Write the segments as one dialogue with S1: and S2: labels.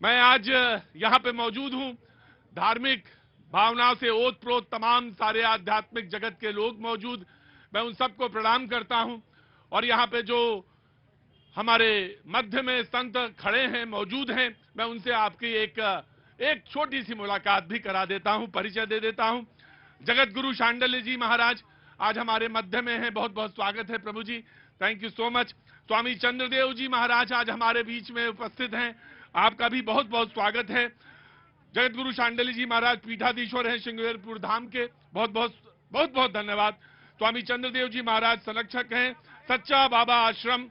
S1: मैं आज यहाँ पे मौजूद हूँ। धार्मिक भावनाओं से ओतप्रोत तमाम सारे आध्यात्मिक जगत के लोग मौजूद, मैं उन सबको प्रणाम करता हूँ। और यहाँ पे जो हमारे मध्य में संत खड़े हैं, मौजूद हैं, मैं उनसे आपकी एक छोटी सी मुलाकात भी करा देता हूँ, परिचय दे देता हूँ। जगत गुरु शांडिल्य जी महाराज आज हमारे मध्य में हैं, बहुत बहुत स्वागत है प्रभु जी, थैंक यू सो मच। स्वामी चंद्रदेव जी महाराज आज हमारे बीच में उपस्थित हैं, आपका भी बहुत बहुत स्वागत है। जगत गुरु शांडिल्य जी महाराज पीठाधीश्वर हैं श्रृंगेरपुर धाम के, बहुत बहुत धन्यवाद। स्वामी चंद्रदेव जी महाराज संरक्षक हैं सच्चा बाबा आश्रम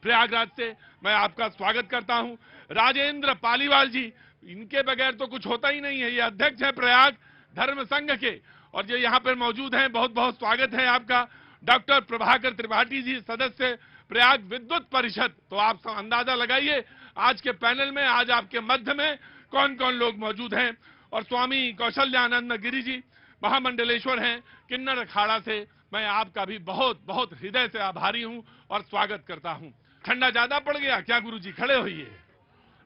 S1: प्रयागराज से, मैं आपका स्वागत करता हूं। राजेंद्र पालीवाल जी, इनके बगैर तो कुछ होता ही नहीं है, ये अध्यक्ष है प्रयाग धर्म संघ के और जो यहाँ पर मौजूद हैं, बहुत बहुत स्वागत है आपका। डॉक्टर प्रभाकर त्रिपाठी जी, सदस्य प्रयाग विद्युत परिषद। तो आप अंदाजा लगाइए आज के पैनल में, आज आपके मध्य में कौन कौन लोग मौजूद हैं। और स्वामी कौशल्यानंद गिरी जी महामंडलेश्वर हैं किन्नर अखाड़ा से, मैं आपका भी बहुत बहुत हृदय से आभारी हूं और स्वागत करता हूं। ठंडा ज्यादा पड़ गया क्या गुरु जी? खड़े होइए,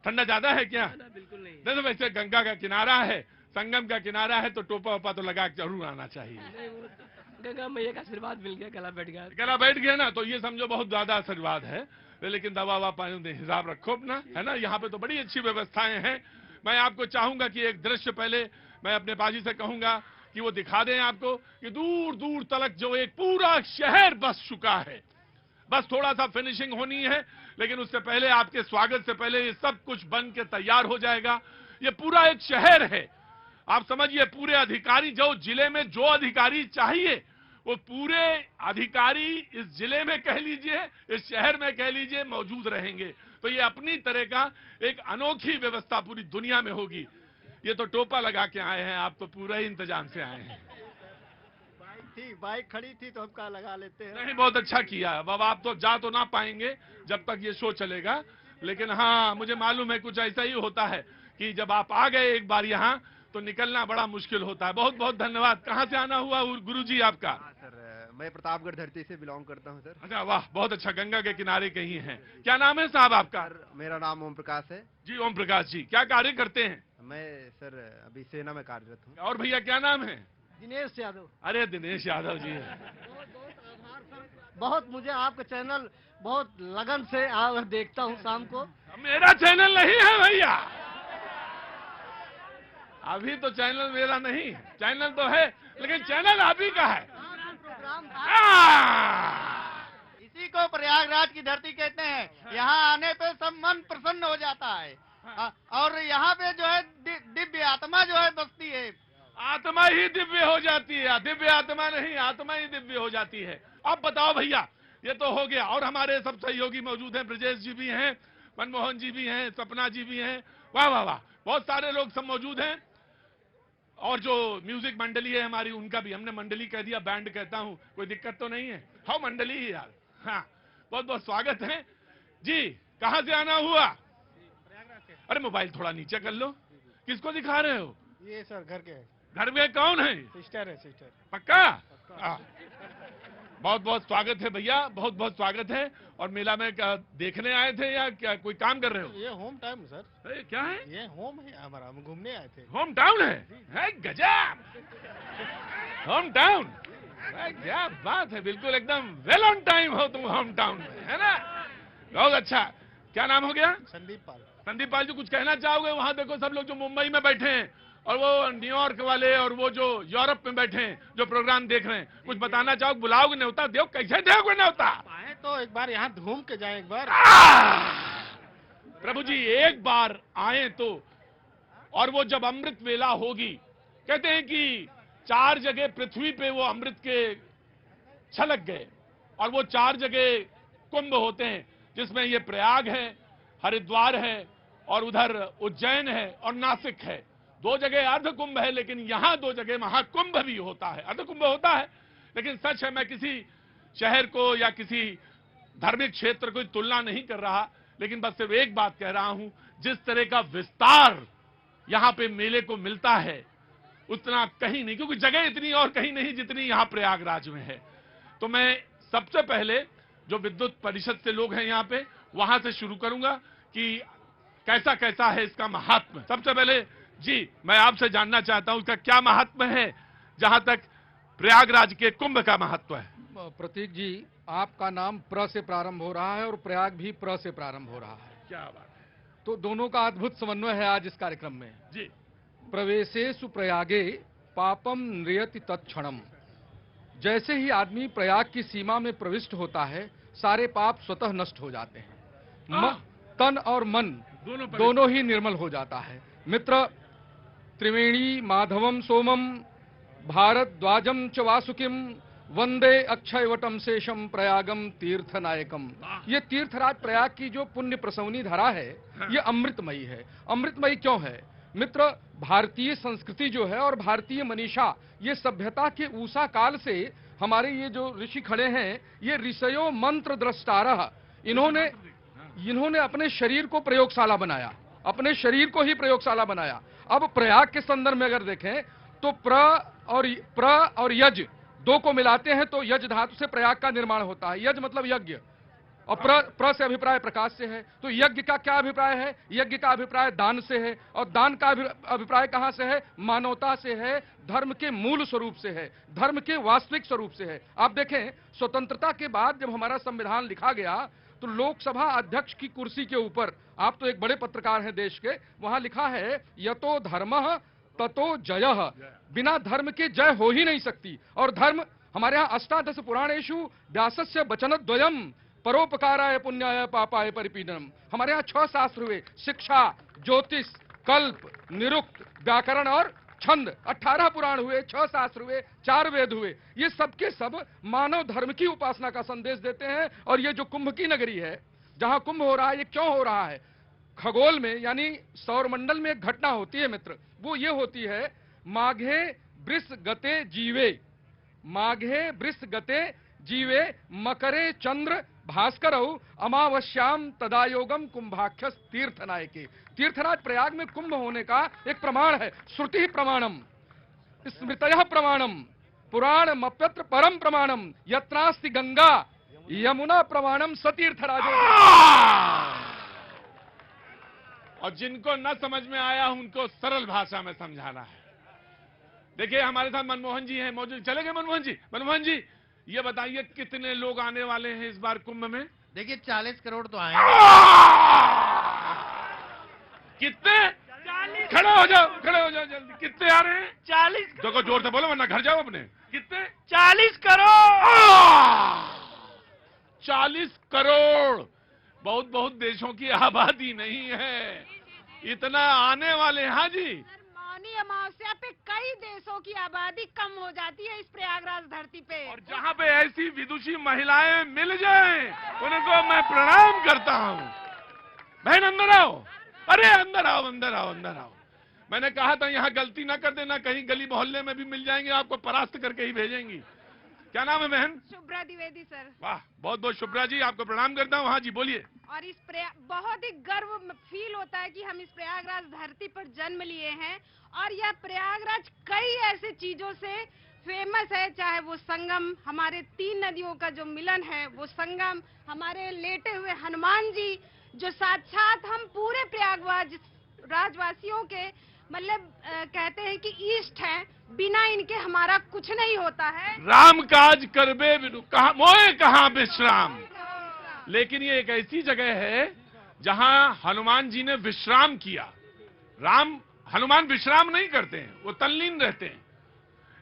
S1: ठंडा ज्यादा है क्या?
S2: बिल्कुल नहीं।
S1: देखो वैसे गंगा का किनारा है, संगम का किनारा है, तो टोपा वोपा तो लगा के जरूर आना चाहिए।
S2: गंगा मैया का आशीर्वाद मिल गया, गला बैठ गया।
S1: गला बैठ गया ना, तो ये समझो बहुत ज्यादा आशीर्वाद है। लेकिन दवा ववा पानी हिसाब रखो अपना, है ना। यहाँ पे तो बड़ी अच्छी व्यवस्थाएं हैं। मैं आपको चाहूंगा कि एक दृश्य पहले मैं अपने बाजी से कहूंगा कि वो दिखा दें आपको कि दूर दूर तक जो एक पूरा शहर बस चुका है। बस थोड़ा सा फिनिशिंग होनी है, लेकिन उससे पहले आपके स्वागत से पहले ये सब कुछ बन के तैयार हो जाएगा। ये पूरा एक शहर है, आप समझिए। पूरे अधिकारी जो जिले में जो अधिकारी चाहिए वो पूरे अधिकारी इस जिले में कह लीजिए, इस शहर में कह लीजिए, मौजूद रहेंगे। तो ये अपनी तरह का एक अनोखी व्यवस्था पूरी दुनिया में होगी। ये तो टोपा लगा के आए हैं, आप तो पूरा ही इंतजाम से आए हैं।
S3: बाइक खड़ी थी तो हम कहा लगा लेते हैं।
S1: नहीं, बहुत अच्छा किया। अब आप तो जा तो ना पाएंगे जब तक ये शो चलेगा, लेकिन हाँ मुझे मालूम है कुछ ऐसा ही होता है कि जब आप आ गए एक बार यहाँ तो निकलना बड़ा मुश्किल होता है। बहुत बहुत धन्यवाद। कहाँ से आना हुआ गुरु जी आपका?
S3: सर मैं प्रतापगढ़ धरती से बिलोंग करता हूँ सर।
S1: अच्छा वाह, बहुत अच्छा, गंगा के किनारे कहीं है। क्या नाम है साहब आपका?
S3: मेरा नाम ओम प्रकाश है
S1: जी। ओम प्रकाश जी, क्या कार्य करते हैं?
S3: मैं सर अभी सेना में कार्यरत हूँ।
S1: और भैया क्या नाम है?
S3: दिनेश यादव।
S1: अरे दिनेश यादव जी,
S3: बहुत मुझे आपका चैनल बहुत लगन से देखता हूँ शाम को।
S1: मेरा चैनल नहीं है भैया, अभी तो चैनल मेरा नहीं, चैनल तो है लेकिन चैनल आप ही का है।
S3: इसी को प्रयागराज की धरती कहते हैं। यहाँ आने पे सब मन प्रसन्न हो जाता है। और यहाँ पे जो है दिव्य आत्मा जो है बसती है।
S1: आत्मा ही दिव्य हो जाती है, दिव्य आत्मा नहीं, आत्मा ही दिव्य हो जाती है। अब बताओ भैया, ये तो हो गया। और हमारे सब सहयोगी मौजूद हैं, ब्रजेश जी भी हैं, मनमोहन जी भी हैं, सपना जी भी हैं, वाह वाह वाह, बहुत सारे लोग सब मौजूद हैं। और जो म्यूजिक मंडली है हमारी, उनका भी हमने मंडली कह दिया, बैंड कहता हूं, कोई दिक्कत तो नहीं है। हाँ मंडली ही यार, हाँ बहुत बहुत स्वागत है जी। कहां से आना हुआ? अरे मोबाइल थोड़ा नीचे कर लो। किसको दिखा रहे हो?
S3: ये सर घर के
S1: घर में कौन है?
S3: सिस्टर है। सिस्टर
S1: पक्का? बहुत बहुत स्वागत है भैया, बहुत बहुत स्वागत है। और मेला में क्या देखने आए थे या क्या कोई काम कर रहे हो?
S3: ये होम टाउन सर।
S1: क्या है?
S3: ये होम है हमारा, हम घूमने आए थे।
S1: होम टाउन है गजब, होम टाउन, क्या बात है, बिल्कुल एकदम वेल ऑन टाइम हो तुम होम टाउन में, है ना। बहुत अच्छा। क्या नाम हो गया?
S3: संदीप पाल।
S1: संदीप पाल जी, कुछ कहना चाहोगे? वहां देखो सब लोग जो मुंबई में बैठे हैं और वो न्यूयॉर्क वाले और वो जो यूरोप में बैठे हैं जो प्रोग्राम देख रहे हैं, कुछ बताना चाहोगे? बुलाओगे न्योता? दो कैसे दोगे न्योता?
S3: आए तो एक बार यहाँ घूम के जाए एक बार।
S1: प्रभु जी एक बार आए तो, और वो जब अमृत वेला होगी, कहते हैं कि 4 जगह पृथ्वी पे वो अमृत के छलक गए और वो 4 जगह कुंभ होते हैं, जिसमें ये प्रयाग है, हरिद्वार है और उधर उज्जैन है और नासिक है। 2 जगह अर्ध कुंभ है, लेकिन यहां 2 जगह महाकुंभ भी होता है, अर्ध कुंभ होता है। लेकिन सच है, मैं किसी शहर को या किसी धार्मिक क्षेत्र को तुलना नहीं कर रहा, लेकिन बस सिर्फ एक बात कह रहा हूं, जिस तरह का विस्तार यहां पे मेले को मिलता है उतना कहीं नहीं, क्योंकि जगह इतनी और कहीं नहीं जितनी यहां प्रयागराज में है। तो मैं सबसे पहले जो विद्युत परिषद से लोग हैं यहां पे, वहां से शुरू करूंगा कि कैसा कैसा है इसका महात्म। सबसे पहले जी मैं आपसे जानना चाहता हूं इसका क्या महात्म है, जहां तक प्रयागराज के कुंभ का महत्व है।
S4: प्रतीक जी, आपका नाम प्र से प्रारंभ हो रहा है और प्रयाग भी प्र से प्रारंभ हो रहा है,
S1: क्या बात है।
S4: तो दोनों का अद्भुत समन्वय है आज इस कार्यक्रम में।
S1: जी
S4: प्रवेशेषु प्रयागे पापम नृयति तत्क्षणम। जैसे ही आदमी प्रयाग की सीमा में प्रविष्ट होता है, सारे पाप स्वतः नष्ट हो जाते हैं। तन और मन दोनों ही निर्मल हो जाता है। मित्र, त्रिवेणी माधवम सोमम भारद्वाजम च वासुकिम वंदे अक्षयवटम शेषम प्रयागम तीर्थनायकम। ये तीर्थराज प्रयाग की जो पुण्य प्रसवनी धरा है, ये अमृतमयी है। अमृतमयी क्यों है मित्र? भारतीय संस्कृति जो है और भारतीय मनीषा, ये सभ्यता के ऊषा काल से हमारे ये जो ऋषि खड़े हैं, ये ऋषयो मंत्र द्रष्टारः, इन्होंने अपने शरीर को प्रयोगशाला बनाया, अपने शरीर को ही प्रयोगशाला बनाया। अब प्रयाग के संदर्भ में अगर देखें तो प्र और यज दो को मिलाते हैं तो यज धातु से प्रयाग का निर्माण होता है। यज मतलब यज्ञ, और प्र से अभिप्राय प्रकाश से है। तो यज्ञ का क्या अभिप्राय है? यज्ञ का अभिप्राय दान से है, और दान का अभिप्राय कहां से है? मानवता से है, धर्म के मूल स्वरूप से है, धर्म के वास्तविक स्वरूप से है। आप देखें, स्वतंत्रता के बाद जब हमारा संविधान लिखा गया तो लोकसभा अध्यक्ष की कुर्सी के ऊपर, आप तो एक बड़े पत्रकार हैं देश के, वहां लिखा है यतो धर्मः ततो जयः। बिना धर्म के जय हो ही नहीं सकती। और धर्म हमारे यहाँ अष्टादश पुराणेषु व्यासस्य वचनद्वयम परोपकाराय पुण्याय पापाय परिपीडनम। हमारे यहाँ 6 शास्त्र हुए, शिक्षा, ज्योतिष, कल्प, निरुक्त, व्याकरण और छंद। 18 पुराण हुए, 6 शास्त्र हुए, 4 वेद हुए। ये सबके सब मानव धर्म की उपासना का संदेश देते हैं। और ये जो कुंभ की नगरी है, जहां कुंभ हो रहा है, ये क्यों हो रहा है? खगोल में यानी सौरमंडल में एक घटना होती है मित्र, वो ये होती है, माघे वृष गते जीवे, माघे वृष गते जीवे मकरे चंद्र भास्करौ अमावस्याम तदायोगम कुंभाख्यस तीर्थनायके। तीर्थराज प्रयाग में कुंभ होने का एक प्रमाण है। श्रुति प्रमाणम स्मृतयः प्रमाणम पुराणमप्यत्र परम प्रमाणम यत्रास्ति गंगा यमुना प्रमाणम सतीर्थराजो।
S1: और जिनको न समझ में आया उनको सरल भाषा में समझाना है। देखिए हमारे साथ मनमोहन जी हैं, मौजूद। चलेंगे मनमोहन जी? मनमोहन जी ये बताइए कितने लोग आने वाले हैं इस बार कुंभ में?
S3: देखिए 40 करोड़ तो आएंगे।
S1: कितने? 40। खड़े हो जाओ जल्दी। कितने आ रहे हैं?
S2: 40।
S1: देखो जोर से बोलो वरना घर जाओ अपने। कितने?
S2: 40 करोड़।
S1: 40 करोड़ बहुत बहुत देशों की आबादी नहीं है, इतना आने वाले हैं। हाँ जी,
S5: मौनी अमावस्या पे कई देशों की आबादी कम हो जाती है इस प्रयागराज धरती पे।
S1: और जहाँ पे ऐसी विदुषी महिलाएं मिल जाएं, उनको मैं प्रणाम करता हूँ। बहन अंदर आओ, अरे अंदर आओ अंदर आओ अंदर आओ। मैंने कहा था यहाँ गलती ना कर देना, कहीं गली मोहल्ले में भी मिल जाएंगे, आपको परास्त करके ही भेजेंगी। क्या नाम है बहन?
S5: शुभ्रा द्विवेदी सर।
S1: वाह, बहुत बहुत शुभ्रा जी, आपको प्रणाम करता हूँ। हाँ जी बोलिए।
S5: और इस बहुत ही गर्व फील होता है कि हम इस प्रयागराज धरती पर जन्म लिए हैं। और यह प्रयागराज कई ऐसी चीजों से फेमस है, चाहे वो संगम, हमारे 3 नदियों का जो मिलन है वो संगम, हमारे लेटे हुए हनुमान जी जो साक्षात हम पूरे प्रयागराज राजवासियों के मतलब कहते हैं कि ईष्ट हैं, बिना इनके हमारा कुछ नहीं होता है।
S1: राम काज करबे बिनु कहा मोए कहाँ विश्राम। लेकिन ये एक ऐसी जगह है जहां हनुमान जी ने विश्राम किया। हनुमान विश्राम नहीं करते हैं, वो तल्लीन रहते हैं,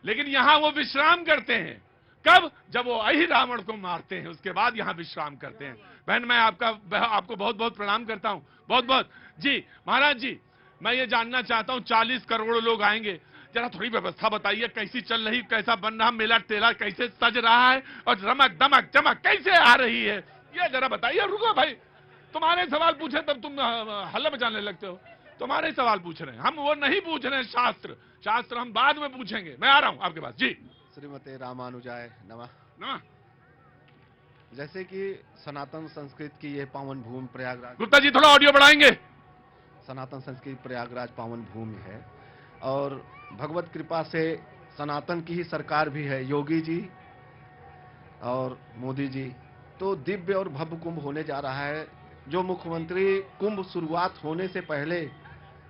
S1: लेकिन यहां वो विश्राम करते हैं। कब? जब वो अहि रावण को मारते हैं, उसके बाद यहां विश्राम करते हैं। बहन मैं आपको बहुत बहुत प्रणाम करता हूं, बहुत बहुत। जी महाराज जी, मैं ये जानना चाहता हूं 40 करोड़ लोग आएंगे, जरा थोड़ी व्यवस्था बताइए, कैसी चल रही, कैसा बन रहा मेला टेला, कैसे सज रहा है और रमक दमक चमक कैसे आ रही है, ये जरा बताइए। रुको भाई, तुम्हारे सवाल पूछे तब तुम हल्ला मचाने लगते हो। तुम्हारे सवाल पूछ रहे हैं, हम वो नहीं पूछ रहे हैं। शास्त्र हम बाद में पूछेंगे। मैं आ रहा हूं आपके पास। जी
S6: श्रीमते रामानुजाय नमः।
S1: नमः।
S6: जैसे कि सनातन संस्कृत की ये पावन भूमि प्रयागराज,
S1: गुप्ता जी थोड़ा ऑडियो बढ़ाएंगे।
S6: सनातन संस्कृत प्रयागराज पावन भूमि है और भगवत कृपा से सनातन की ही सरकार भी है, योगी जी और मोदी जी। तो दिव्य और भव्य कुंभ होने जा रहा है जो मुख्यमंत्री कुंभ शुरुआत होने से पहले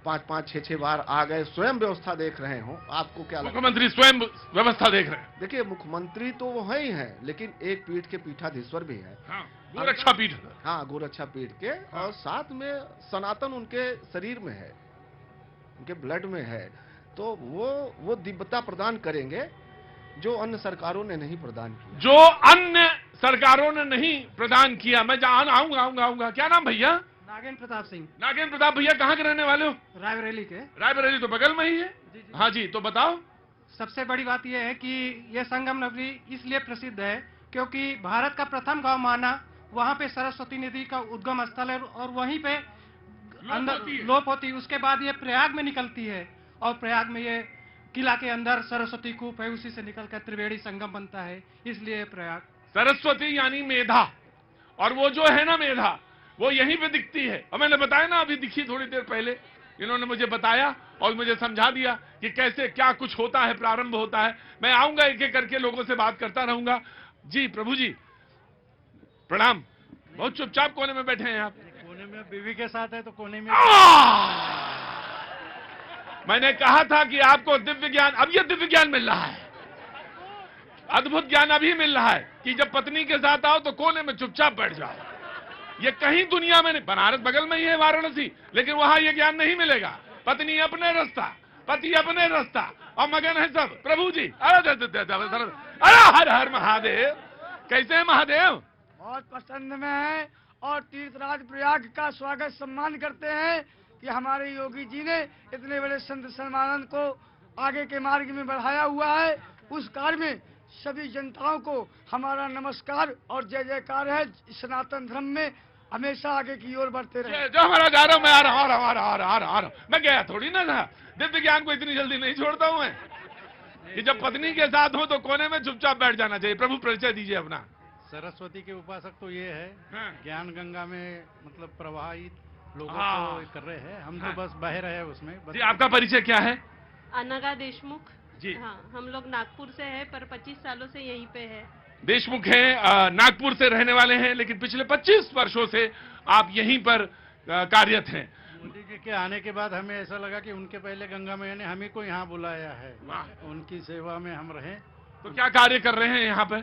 S6: 5-5, 6-6 बार आ गए, स्वयं व्यवस्था देख रहे हो, आपको क्या लगता है?
S1: मुख्यमंत्री स्वयं व्यवस्था देख रहे हैं।
S6: देखिए, मुख्यमंत्री तो वो है ही है, लेकिन एक पीठ के पीठाधीश्वर भी है।
S1: हाँ, गोरक्षा पीठ।
S6: हाँ, गोरक्षा पीठ के, और साथ में सनातन उनके शरीर में है, उनके ब्लड में है, तो वो दिव्यता प्रदान करेंगे जो अन्य सरकारों ने नहीं प्रदान किया।
S1: जो अन्य सरकारों ने नहीं प्रदान किया। मैं जहां आऊंगा। क्या नाम भैया?
S7: नागेंद्र प्रताप सिंह,
S1: नागेंद्र प्रताप भैया, कहाँ के रहने वाले हो?
S7: रायबरेली के।
S1: रायबरेली तो बगल में ही है। हाँ जी, तो बताओ।
S7: सबसे बड़ी बात यह है कि यह संगम नगरी इसलिए प्रसिद्ध है क्योंकि भारत का प्रथम गांव माना, वहां पे सरस्वती नदी का उद्गम स्थल है और वहीं पे अंदर लोप होती है। उसके बाद ये प्रयाग में निकलती है और प्रयाग में ये किला के अंदर सरस्वती कूप है, उसी से निकलकर त्रिवेणी संगम बनता है, इसलिए प्रयाग।
S1: सरस्वती यानी मेधा, और वो जो है ना मेधा, वो यहीं पे दिखती है। और मैंने बताया ना, अभी दिखी थोड़ी देर पहले, इन्होंने मुझे बताया और मुझे समझा दिया कि कैसे क्या कुछ होता है, प्रारंभ होता है। मैं आऊंगा, एक एक करके लोगों से बात करता रहूंगा। जी प्रभु जी प्रणाम। बहुत चुपचाप कोने में बैठे हैं आप।
S7: कोने में बीवी के साथ है तो कोने में।
S1: मैंने कहा था कि आपको दिव्य ज्ञान, अब ये दिव्य ज्ञान मिल रहा है, अद्भुत ज्ञान अभी मिल रहा है कि जब पत्नी के साथ आओ तो कोने में चुपचाप बैठ जाओ। ये कहीं दुनिया में नहीं, बनारस बगल में ही है वाराणसी, लेकिन वहां ये ज्ञान नहीं मिलेगा। पत्नी अपने रास्ता, पति अपने रास्ता, और मगन है सब। प्रभु जी अरे हर हर महादेव। कैसे है महादेव?
S8: बहुत प्रसन्न में है और तीर्थराज प्रयाग का स्वागत सम्मान करते हैं कि हमारे योगी जी ने इतने बड़े संत सन्मानंद को आगे के मार्ग में बढ़ाया हुआ है। उस कार्य में सभी जनताओं को हमारा नमस्कार और जय जयकार है। सनातन धर्म में हमेशा आगे की ओर बढ़ते रहे।
S1: जो हमारा जा रहा हूं, मैं आ रहा हूं। मैं गया थोड़ी ना था, दिव्य ज्ञान को इतनी जल्दी नहीं छोड़ता हूं मैं कि जब पत्नी के साथ हो तो कोने में चुपचाप बैठ जाना चाहिए। प्रभु परिचय दीजिए अपना।
S9: सरस्वती के उपासक तो ये है,
S1: हाँ।
S9: ज्ञान गंगा में मतलब प्रवाहित लोगों
S1: हाँ।
S9: को कर रहे हैं, हम
S1: हाँ।
S9: तो बस बह रहे हैं उसमें।
S1: जी आपका परिचय क्या है?
S10: अनघा देशमुख
S1: जी।
S10: हाँ, हम लोग नागपुर से है पर 25 सालों से यहीं पे है।
S1: देशमुख हैं, नागपुर से रहने वाले हैं, लेकिन पिछले 25 वर्षों से आप यहीं पर कार्यरत हैं।
S9: मोदी जी के आने के बाद हमें ऐसा लगा कि उनके पहले गंगा मैया ने हमें को यहाँ बुलाया है, उनकी सेवा में हम रहें।
S1: तो क्या कार्य कर रहे हैं यहाँ पे?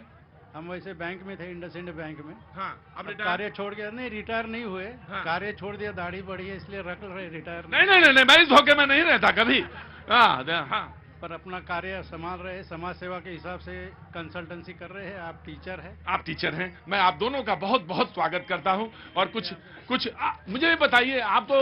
S9: हम वैसे बैंक में थे, इंडसइंड बैंक में।
S1: हाँ, अब
S9: कार्य छोड़ गया, नहीं रिटायर नहीं हुए।
S1: हाँ।
S9: कार्य छोड़ दिया, दाढ़ी बढ़ी है इसलिए रख रहे रिटायर।
S1: नहीं, मैं इस धोखे में नहीं रहता कभी। हाँ,
S9: पर अपना कार्य संभाल रहे, समाज सेवा के हिसाब से कंसल्टेंसी कर रहे हैं। आप टीचर हैं?
S1: आप टीचर हैं। मैं आप दोनों का बहुत बहुत स्वागत करता हूं। और कुछ मुझे भी बताइए, आप तो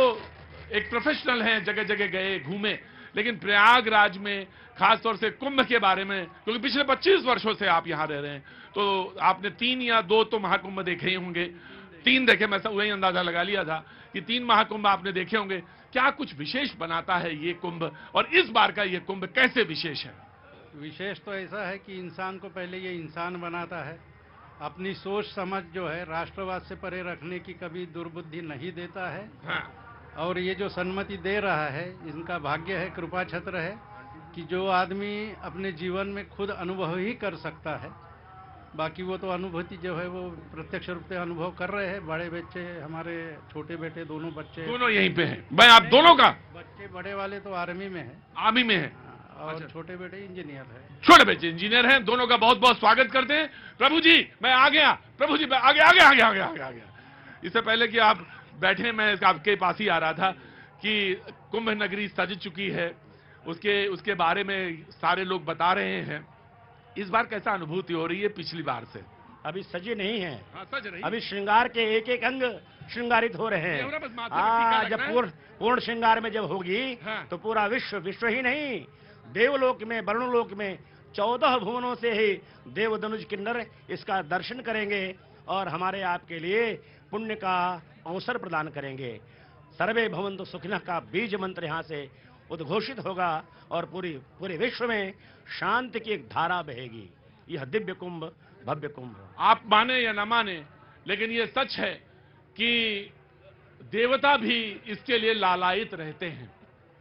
S1: एक प्रोफेशनल हैं, जगह जगह गए घूमे, लेकिन प्रयागराज में खासतौर से कुंभ के बारे में, क्योंकि पिछले 25 वर्षों से आप यहाँ रह रहे हैं, तो आपने 3 या 2 तो महाकुंभ देखे ही होंगे। 3 देखे, मैं वही अंदाजा लगा लिया था कि 3 महाकुंभ आपने देखे होंगे। क्या कुछ विशेष बनाता है ये कुंभ, और इस बार का ये कुंभ कैसे विशेष है?
S9: विशेष तो ऐसा है कि इंसान को पहले ये इंसान बनाता है, अपनी सोच समझ जो है राष्ट्रवाद से परे रखने की कभी दुर्बुद्धि नहीं देता है।
S1: हाँ।
S9: और ये जो सन्मति दे रहा है, इनका भाग्य है, कृपा छत्र है कि जो आदमी अपने जीवन में खुद अनुभव ही कर सकता है। बाकी वो तो अनुभूति जो है वो प्रत्यक्ष रूप से अनुभव कर रहे हैं। बड़े बच्चे, हमारे छोटे बेटे, दोनों बच्चे
S1: दोनों यहीं पे हैं। मैं आप दोनों का,
S9: बच्चे बड़े वाले तो आर्मी में है,
S1: आर्मी में है,
S9: और छोटे बेटे इंजीनियर है।
S1: छोटे बच्चे इंजीनियर हैं। दोनों का बहुत बहुत स्वागत करते हैं। प्रभु जी मैं आ गया। प्रभु जी आ गया। इससे पहले कि आप बैठे, मैं आपके पास ही आ रहा था कि कुंभ नगरी सज चुकी है, उसके बारे में सारे लोग बता रहे हैं। इस बार कैसा अनुभूति हो रही है पिछली बार से?
S11: अभी सजे नहीं है।
S1: हाँ, सज रही।
S11: अभी श्रृंगार के एक एक अंग श्रृंगारित हो रहे हैं। जब पूर्ण श्रृंगार में जब होगी तो पूरा विश्व ही नहीं, देवलोक में, वरुणलोक में 14 भुवनों से ही देव धनुष किन्नर इसका दर्शन करेंगे और हमारे आपके लिए पुण्य का अवसर प्रदान करेंगे। सर्वे भवन्तु सुखिनः का बीज मंत्र यहाँ से उद्घोषित होगा और पूरे विश्व में शांति की एक धारा बहेगी। यह दिव्य कुंभ, भव्य कुंभ।
S1: आप माने या ना माने, लेकिन ये सच है कि देवता भी इसके लिए लालायित रहते हैं।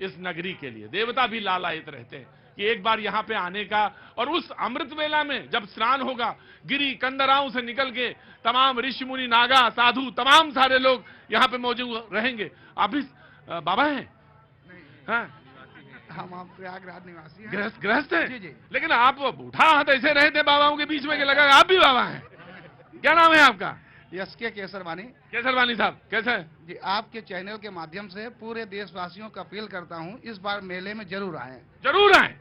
S1: इस नगरी के लिए देवता भी लालायित रहते हैं, कि एक बार यहाँ पे आने का, और उस अमृत वेला में जब स्नान होगा, गिरी कंदराओं से निकल के तमाम ऋषि मुनि नागा साधु तमाम सारे लोग यहाँ पे मौजूद रहेंगे। आप भी बाबा हैं? हाँ,
S8: हम आप प्रयागराज निवासी हैं।
S1: गृहस्थ हैं?
S8: जी जी।
S1: लेकिन आप उठा हाथ ऐसे रहे थे बाबाओं के बीच में कि लगा आप भी बाबा हैं। क्या नाम है आपका?
S8: एसके केसरवानी।
S1: केसरवानी साहब, कैसे है?
S8: जी, आपके चैनल के माध्यम से पूरे देशवासियों को अपील करता हूँ, इस बार मेले में जरूर आए।
S1: जरूर आए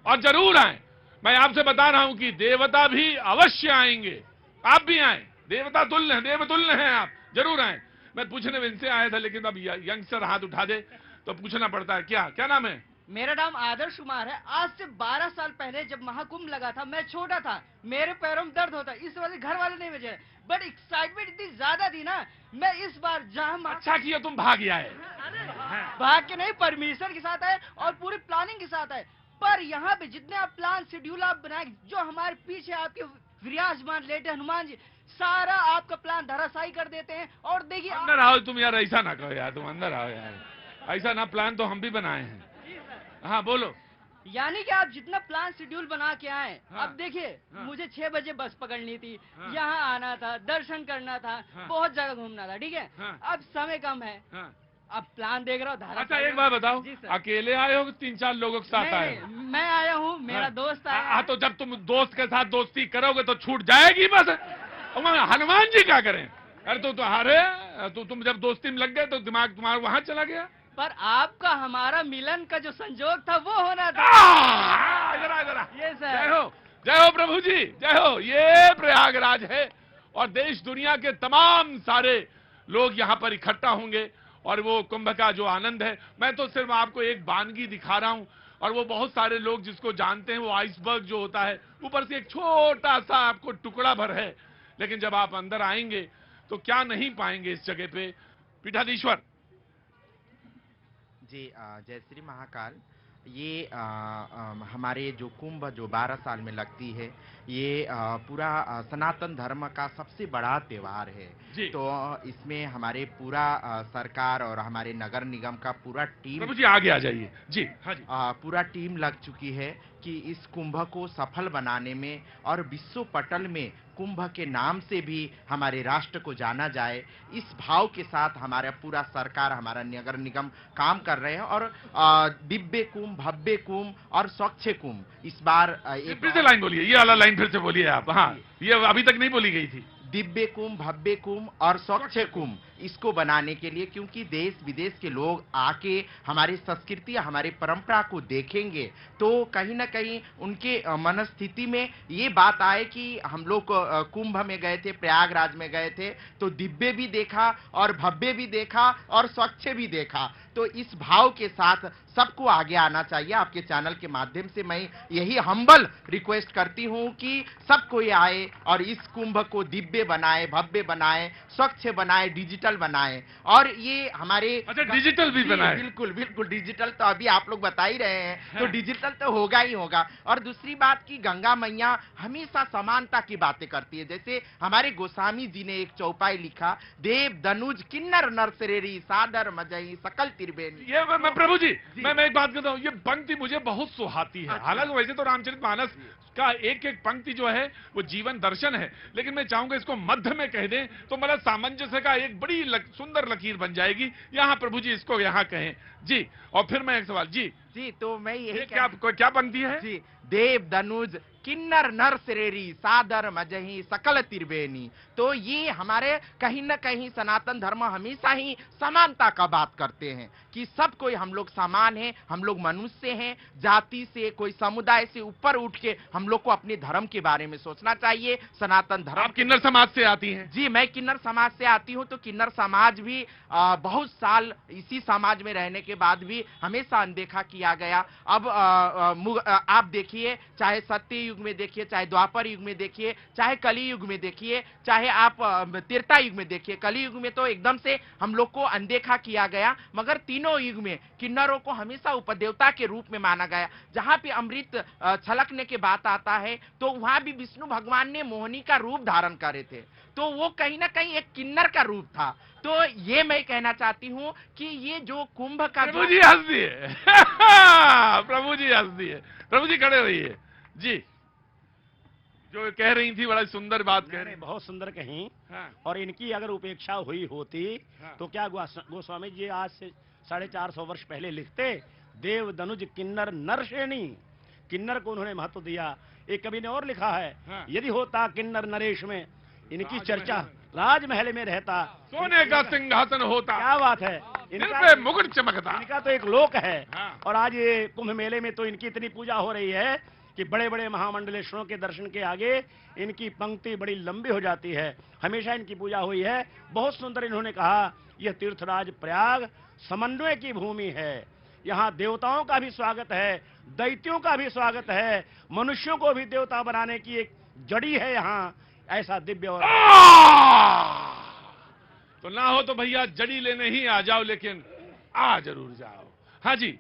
S1: और जरूर आए। मैं आपसे बता रहा हूं कि देवता भी अवश्य आएंगे, आप भी आए, देवता तुल्य हैं, देवतुल्य हैं आप, जरूर आए। मैं पूछने में इनसे आया था, लेकिन अब यंगस्टर हाथ उठा दे तो पूछना पड़ता है। क्या नाम है?
S12: मेरा नाम आदर्श कुमार है। आज से 12 साल पहले जब महाकुंभ लगा था, मैं छोटा था, मेरे पैरों में दर्द होता, इस वजह घर वाले नहीं भेजे, बट एक्साइटमेंट इतनी ज्यादा थी ना, मैं इस बार जहाँ
S1: अच्छा किया तुम भाग आए।
S12: भाग के नहीं, परमिशन के साथ आए और पूरी प्लानिंग के साथ आए। पर यहाँ पे जितने आप प्लान शेड्यूल आप बनाए, जो हमारे पीछे आपके विराजमान लेटे हनुमान जी, सारा आपका प्लान धराशायी कर देते हैं। और देखिए
S1: अंदर आओ तुम यार, ऐसा ना कहो यार, तुम अंदर आओ यार, ऐसा ना, प्लान तो हम भी बनाए हैं। हाँ बोलो।
S12: यानी कि आप जितना प्लान शेड्यूल बना के आए,
S1: हाँ,
S12: अब देखिए
S1: हाँ,
S12: मुझे 6 बजे बस पकड़नी थी,
S1: हाँ,
S12: यहाँ आना था, दर्शन करना था,
S1: हाँ,
S12: बहुत जगह घूमना था, ठीक है।
S1: हाँ,
S12: अब समय कम है,
S1: हाँ,
S12: अब प्लान देख रहा हूँ।
S1: अच्छा एक बात बताओ, अकेले आए हो कि 3-4 लोगों के साथ आए हो?
S12: मैं आया हूँ, मेरा दोस्त आया।
S1: हाँ, तो जब तुम दोस्त के साथ दोस्ती करोगे तो छूट जाएगी बस। हनुमान जी क्या करें? अरे तो अरे तो तुम जब दोस्ती में लग गए तो दिमाग तुम्हारा वहां चला गया।
S12: पर आपका हमारा मिलन का जो संजोग था वो होना था।
S1: जरा
S12: ये सर,
S1: जय हो प्रभु जी, जय हो। ये प्रयागराज है और देश दुनिया के तमाम सारे लोग यहाँ पर इकट्ठा होंगे और वो कुंभ का जो आनंद है, मैं तो सिर्फ आपको एक वानगी दिखा रहा हूं, और वो बहुत सारे लोग जिसको जानते हैं वो आइसबर्ग जो होता है, ऊपर से एक छोटा सा आपको टुकड़ा भर है, लेकिन जब आप अंदर आएंगे तो क्या नहीं पाएंगे इस जगह पे। पीठाधीश्वर
S13: जी, जय श्री महाकाल। ये हमारे जो कुंभ जो 12 साल में लगती है, ये पूरा सनातन धर्म का सबसे बड़ा त्योहार है। तो इसमें हमारे पूरा सरकार और हमारे नगर निगम का पूरा टीम,
S1: प्रभु जी आगे आ जाइए जी। हाँ जी,
S13: पूरा टीम लग चुकी है कि इस कुंभ को सफल बनाने में और विश्व पटल में कुंभ के नाम से भी हमारे राष्ट्र को जाना जाए, इस भाव के साथ हमारा पूरा सरकार, हमारा नगर निगम काम कर रहे हैं। और दिव्य कुंभ, भव्य कुंभ और स्वच्छ कुंभ इस बार एक
S1: फिर से लाइन बोलिए, ये वाला लाइन फिर से बोलिए आप। हाँ, ये अभी तक नहीं बोली गई थी।
S13: दिव्य कुंभ, भव्य कुंभ और स्वच्छ कुंभ, इसको बनाने के लिए, क्योंकि देश विदेश के लोग आके हमारी संस्कृति, हमारी परंपरा को देखेंगे तो कहीं ना कहीं उनके मनस्थिति में ये बात आए कि हम लोग कुंभ में गए थे, प्रयागराज में गए थे, तो दिव्य भी देखा और भव्य भी देखा और स्वच्छ भी देखा। तो इस भाव के साथ सबको आगे आना चाहिए। आपके चैनल के माध्यम से मैं यही हम्बल रिक्वेस्ट करती हूं कि सब कोई आए और इस कुंभ को दिव्य बनाए, भव्य बनाए, स्वच्छ बनाए, डिजिटल बनाए। और ये हमारे
S1: अच्छा डिजिटल भी बनाए।
S13: बिल्कुल बिल्कुल, डिजिटल तो अभी आप लोग बता ही रहे हैं, तो डिजिटल तो होगा ही होगा। और दूसरी बात की गंगा मैया हमेशा समानता की बातें करती है। जैसे हमारे गोस्वामी जी ने एक चौपाई लिखा, देव दनुज किन्नर नर सरेरी सादर मजई सकल तिरबेनी।
S1: ये मैं प्रभु जी, मैं एक बात कहता हूँ, ये पंक्ति मुझे बहुत सुहाती है। हालांकि वैसे तो रामचरितमानस का एक एक पंक्ति जो है वो जीवन दर्शन है, लेकिन मैं चाहूंगा इसको मध्य में कह दें तो मतलब सामंजस्य का एक बड़ी सुंदर लकीर बन जाएगी। यहाँ प्रभु जी इसको यहाँ कहें जी। और फिर मैं एक सवाल जी।
S13: तो मैं यही
S1: क्या पंक्ति है
S13: जी? देव दनुज किन्नर नर सरेरी सादर मजही सकल तिरबेनी। तो ये हमारे कहीं न कहीं सनातन धर्म हमेशा ही समानता का बात करते हैं कि सब कोई हम लोग समान हैं, हम लोग मनुष्य हैं। जाति से, कोई समुदाय से ऊपर उठ के हम लोग को अपने धर्म के बारे में सोचना चाहिए। सनातन धर्म।
S1: आप किन्नर समाज से आती हैं?
S13: जी, मैं किन्नर समाज से आती हूँ। तो किन्नर समाज भी बहुत साल इसी समाज में रहने के बाद भी हमेशा अनदेखा किया गया। अब आप देखिए, चाहे सत्य युग में देखिए, चाहे द्वापर युग में देखिए, चाहे कली युग में देखिए, चाहे आप त्रेता युग में देखिए। कली युग में तो एकदम से हम लोग को अनदेखा किया गया, मगर तीनों युग में किन्नरों को हमेशा उपदेवता के रूप में माना गया। जहां पे अमृत छलकने के बात आता है तो वहां भी विष्णु भगवान ने मोहिनी का रूप धारण करे थे, तो वो कहीं ना कहीं एक किन्नर का रूप था। तो ये मैं कहना चाहती हूं कि ये जो कुंभ
S9: का
S1: प्रभु जी हंस दिए प्रभु जी हंस दिए। प्रभु जी खड़े रहिए जी, जो कह रही थी बड़ा सुंदर बात कह रही,
S11: बहुत सुंदर कहीं।
S1: हाँ।
S11: और इनकी अगर उपेक्षा हुई होती तो क्या गोस्वामी जी आज से 450 वर्ष पहले लिखते, देव दनुज किन्नर नरश्रेणी। किन्नर को उन्होंने महत्व दिया। एक कवि ने और लिखा है, यदि होता किन्नर नरेश में इनकी चर्चा राजमहल में रहता,
S1: सोने का सिंहासन होता।
S11: क्या बात है,
S1: इनका मुकुट चमकता।
S11: इनका तो एक लोक है। और आज ये कुंभ मेले में तो इनकी इतनी पूजा हो रही है कि बड़े बड़े महामंडलेश्वरों के दर्शन के आगे इनकी पंक्ति बड़ी लंबी हो जाती है। हमेशा इनकी पूजा हुई है। बहुत सुंदर इन्होंने कहा, यह तीर्थराज प्रयाग समन्वय की भूमि है। यहाँ देवताओं का भी स्वागत है, दैत्यों का भी स्वागत है, मनुष्यों को भी देवता बनाने की एक जड़ी है यहाँ। ऐसा दिव्य और
S1: तो ना हो तो भैया जड़ी लेने ही आ जाओ, लेकिन आ जरूर जाओ। हाँ जी,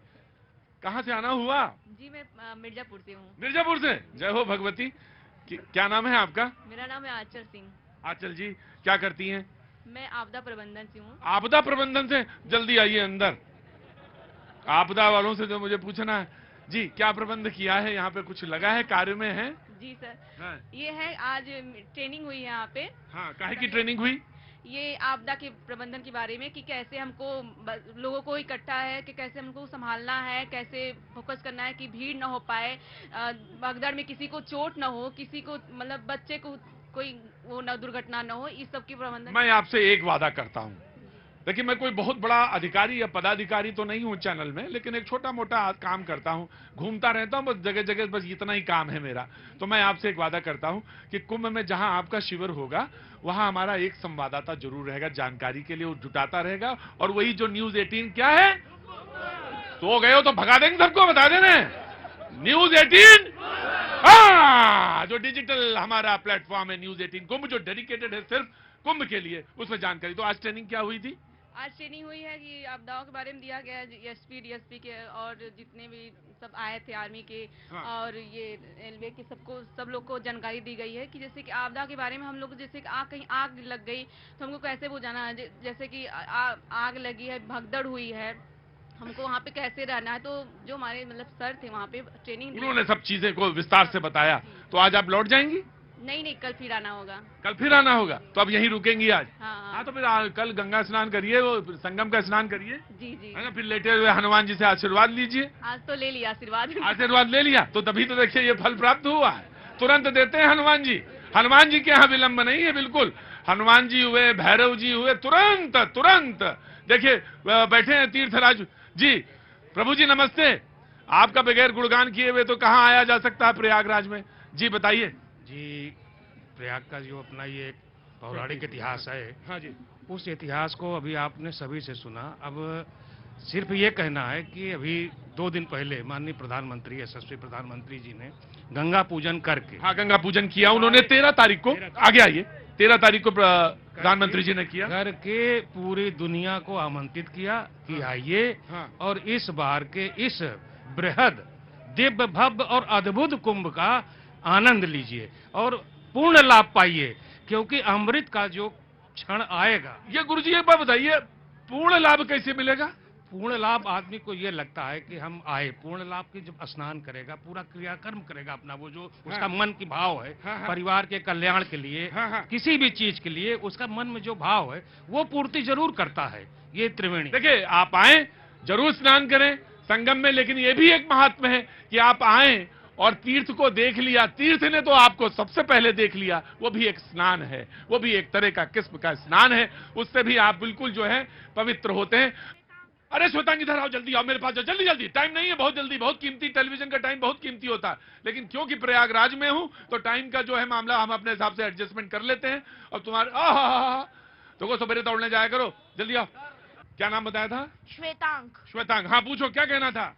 S1: कहाँ से आना हुआ?
S10: जी मैं मिर्जापुर से हूँ।
S1: मिर्जापुर से, जय हो भगवती। क्या नाम है आपका?
S10: मेरा नाम है आंचल सिंह।
S1: आंचल जी क्या करती हैं?
S10: मैं आपदा प्रबंधन से हूँ।
S1: आपदा प्रबंधन से, जल्दी आइए अंदर। आपदा वालों से जो मुझे पूछना है जी, क्या प्रबंध किया है यहाँ पे? कुछ लगा है, कार्य में है?
S10: जी सर। हाँ। ये है, आज ट्रेनिंग हुई है यहाँ पे।
S1: हाँ, काहे की ट्रेनिंग हुई?
S10: ये आपदा के प्रबंधन के बारे में कि कैसे हमको लोगों को इकट्ठा है, कि कैसे हमको संभालना है, कैसे फोकस करना है कि भीड़ ना हो पाए, भगदड़ में किसी को चोट ना हो, किसी को मतलब बच्चे को कोई वो न दुर्घटना न हो, इस सब की प्रबंधन।
S1: मैं आपसे एक वादा करता हूँ, देखिए मैं कोई बहुत बड़ा अधिकारी या पदाधिकारी तो नहीं हूँ चैनल में, लेकिन एक छोटा मोटा काम करता हूँ, घूमता रहता हूँ बस जगह जगह, बस इतना ही काम है मेरा। तो मैं आपसे एक वादा करता हूँ कि कुंभ में जहाँ आपका शिविर होगा वहाँ हमारा एक संवाददाता जरूर रहेगा, जानकारी के लिए वो जुटाता रहेगा। और वही जो न्यूज 18 क्या है, तो गए हो तो भगा देंगे सबको, बता देना। न्यूज 18 जो डिजिटल हमारा प्लेटफॉर्म है न्यूज 18 कुंभ, जो डेडिकेटेड है सिर्फ कुंभ के लिए, उसमें जानकारी। तो आज ट्रेनिंग क्या हुई थी?
S10: आज ट्रेनिंग हुई है कि आपदाओं के बारे में दिया गया है, एसपी डीएसपी के और जितने भी सब आए थे आर्मी के। हाँ। और ये रेलवे के सब लोग को जानकारी दी गई है कि जैसे कि आपदा के बारे में हम लोग, जैसे कि कहीं आग लग गई तो हमको कैसे बुझाना है, जैसे कि आग लगी है, भगदड़ हुई है, हमको वहाँ पे कैसे रहना है। तो जो हमारे मतलब सर थे वहाँ पे ट्रेनिंग, उन्होंने
S1: सब चीजें को विस्तार से बताया। तो आज आप लौट जाएंगी?
S10: नहीं, कल फिर आना होगा।
S1: कल फिर आना होगा, तो अब यहीं रुकेंगी आज?
S10: हाँ।
S1: तो फिर कल गंगा स्नान करिए, वो संगम का स्नान करिए।
S10: जी।
S1: है ना, फिर लेटे हुए हनुमान जी से आशीर्वाद लीजिए।
S10: आज तो ले लिया आशीर्वाद।
S1: आशीर्वाद ले लिया तो तभी तो देखिए ये फल प्राप्त हुआ है। तुरंत देते हैं हनुमान जी। हनुमान जी के यहाँ विलंब नहीं है बिल्कुल। हनुमान जी हुए, भैरव जी हुए, तुरंत देखिए बैठे हैं तीर्थराज जी। प्रभु जी नमस्ते। आपका बगैर गुणगान किए हुए तो कहाँ आया जा सकता है प्रयागराज में? जी बताइए।
S14: जी, प्रयाग का जो अपना ये एक पौराणिक इतिहास है,
S1: हाँ जी,
S14: उस इतिहास को अभी आपने सभी से सुना। अब सिर्फ ये कहना है कि अभी 2 दिन पहले माननीय प्रधानमंत्री, यशस्वी प्रधानमंत्री जी ने गंगा पूजन करके,
S1: हाँ गंगा पूजन किया उन्होंने 13 तारीख को। आगे आइए, 13 तारीख को प्रधानमंत्री जी ने किया,
S14: करके पूरी दुनिया को आमंत्रित किया कि आइए और इस बार के इस बृहद दिव्य भव्य और अद्भुत कुंभ का आनंद लीजिए और पूर्ण लाभ पाइए, क्योंकि अमृत का जो क्षण आएगा।
S1: ये गुरुजी एक बात बताइए, पूर्ण लाभ कैसे मिलेगा?
S14: पूर्ण लाभ आदमी को ये लगता है कि हम आए, पूर्ण लाभ की जब स्नान करेगा, पूरा क्रियाकर्म करेगा अपना, वो जो उसका मन की भाव है, परिवार के कल्याण के लिए, किसी भी चीज के लिए उसका मन में जो भाव है वो पूर्ति जरूर करता है। ये त्रिवेणी,
S1: देखिए आप आए, जरूर स्नान करें संगम में, लेकिन ये भी एक महात्मा है कि आप आए और तीर्थ को देख लिया। तीर्थ ने तो आपको सबसे पहले देख लिया, वो भी एक स्नान है, वो भी एक तरह का किस्म का स्नान है, उससे भी आप बिल्कुल जो है पवित्र होते हैं। अरे श्वेतांग इधर आओ, जल्दी आओ मेरे पास, जल्दी, टाइम नहीं है, बहुत जल्दी, बहुत कीमती, टेलीविजन का टाइम बहुत कीमती होता है, लेकिन क्योंकि प्रयागराज में हूं तो टाइम का जो है मामला हम अपने हिसाब से एडजस्टमेंट कर लेते हैं। और तुम्हारे तो सवेरे दौड़ने जाया करो, जल्दी आओ। क्या नाम बताया था? श्वेतांग। हाँ पूछो, क्या कहना था?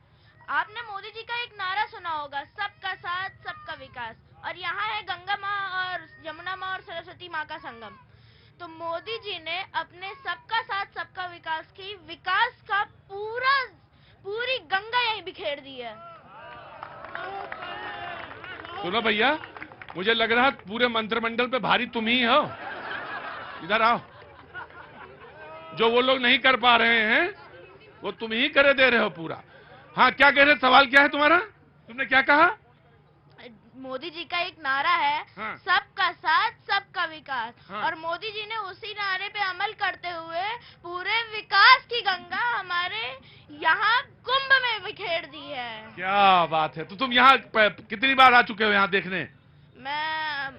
S15: आपने मोदी जी का एक नारा सुना होगा, सबका साथ सबका विकास, और यहाँ है गंगा माँ और यमुना माँ और सरस्वती माँ का संगम। तो मोदी जी ने अपने सबका साथ सबका विकास की विकास का पूरी गंगा यहीं बिखेर दी है।
S1: सुनो भैया, मुझे लग रहा पूरे मंत्रिमंडल पे भारी तुम ही हो, इधर आओ। जो वो लोग नहीं कर पा रहे हैं वो तुम ही करे दे रहे हो पूरा। हाँ, क्या कह रहे, सवाल क्या है तुम्हारा, तुमने क्या कहा?
S15: मोदी जी का एक नारा है,
S1: हाँ।
S15: सबका साथ सबका विकास,
S1: हाँ।
S15: और मोदी जी ने उसी नारे पे अमल करते हुए पूरे विकास की गंगा हमारे यहाँ कुंभ में बिखेर दी है।
S1: क्या बात है। तो तुम यहाँ कितनी बार आ चुके हो यहाँ देखने?
S15: मैं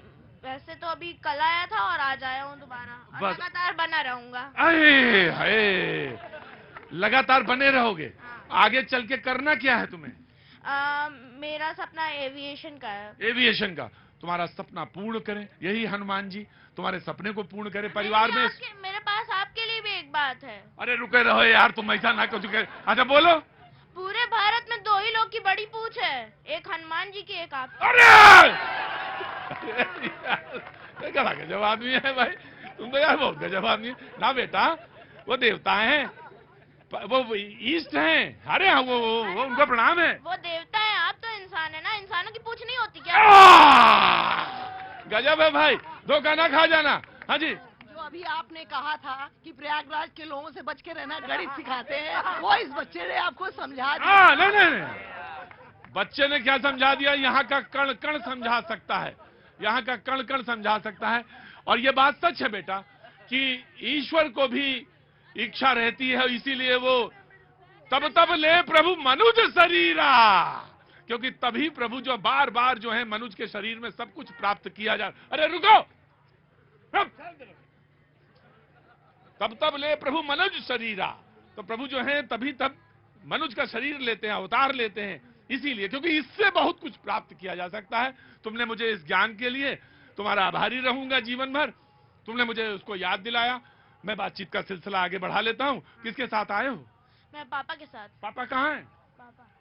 S15: वैसे तो अभी कल आया था और आज आया हूँ दोबारा, और
S1: बस।
S15: लगातार बना रहूंगा।
S1: अरे हाय, लगातार बने रहोगे। आगे चल के करना क्या है तुम्हें?
S15: मेरा सपना एविएशन का है।
S1: एविएशन का। तुम्हारा सपना पूर्ण करें, यही हनुमान जी तुम्हारे सपने को पूर्ण करें। परिवार में
S15: मेरे पास आपके लिए भी एक बात है।
S1: अरे रुके रहो यार, तुम ऐसा ना करो। अच्छा बोलो।
S15: पूरे भारत में 2 ही लोग की बड़ी पूंछ है, एक हनुमान जी की, एक आप।
S1: अरे गजब आदमी है भाई, तुम तो यार बहुत गजब आदमी है ना बेटा। वो देवता हैं, वो ईस्ट हैं। अरे हाँ, वो उनको प्रणाम है।
S15: वो देवता है, आप तो इंसान है ना, इंसानों की पूंछ नहीं होती क्या?
S1: गजब है भाई, धोखा ना खा जाना। हाँ जी।
S16: जो अभी आपने कहा था कि प्रयागराज के लोगों से बच के रहना, गणित सिखाते हैं, वो इस बच्चे ने आपको समझा दिया।
S1: नहीं, बच्चे ने क्या समझा दिया? यहाँ का कण कण समझा सकता है, यहाँ का कण कण समझा सकता है। और ये बात सच है बेटा कि ईश्वर को भी इच्छा रहती है, इसीलिए वो तब ले प्रभु मनुज शरीरा, क्योंकि तभी प्रभु जो बार बार जो है मनुज के शरीर में सब कुछ प्राप्त किया जा। अरे रुको, तब ले प्रभु मनुज शरीरा, तो प्रभु जो है तभी तब मनुज का शरीर लेते हैं, अवतार लेते हैं, इसीलिए, क्योंकि इससे बहुत कुछ प्राप्त किया जा सकता है। तुमने मुझे इस ज्ञान के लिए तुम्हारा आभारी रहूंगा जीवन भर। तुमने मुझे उसको याद दिलाया। मैं बातचीत का सिलसिला आगे बढ़ा लेता हूँ। किसके साथ आए हो?
S15: मैं पापा के साथ।
S1: पापा कहाँ हैं?